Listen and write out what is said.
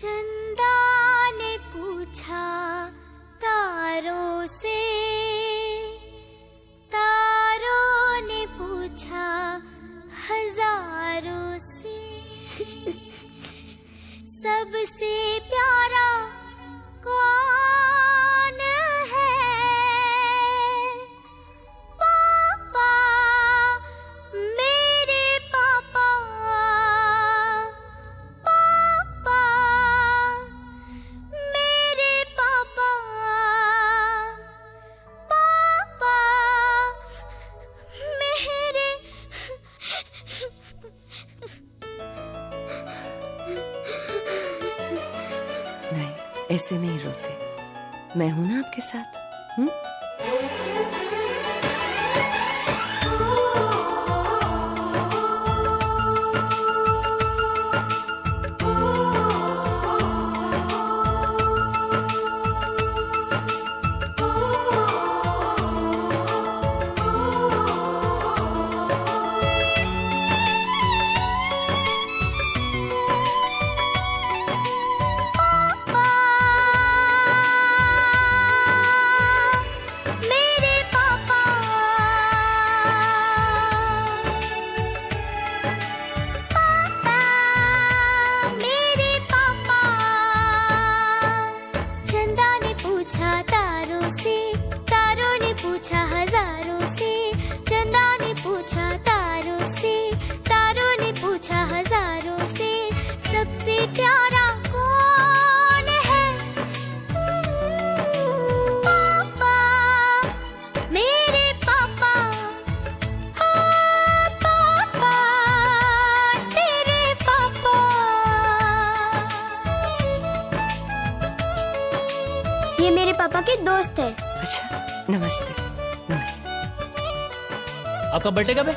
चंदा ने पूछा तारों से, तारों ने पूछा हजारों से, सबसे प्यारा कौन है? पापा, मेरे पापा, पापा, मेरे पापा, पापा, मेरे। नहीं, ऐसे नहीं रोते। मैं हूं ना आपके साथ। मेरे पापा, पापा, मेरे पापा। चंदा ने पूछा तारों से, तारों ने पूछा हजारों से, चंदा ने पूछा तारों से, तारों ने पूछा हजारों से, सबसे प्यारा कौन है? पापा, मेरे पापा, पापा, तेरे पापा। ये मेरे पापा के दोस्त है। अच्छा, नमस्ते। नमस्ते। आपका बर्थडे कब है?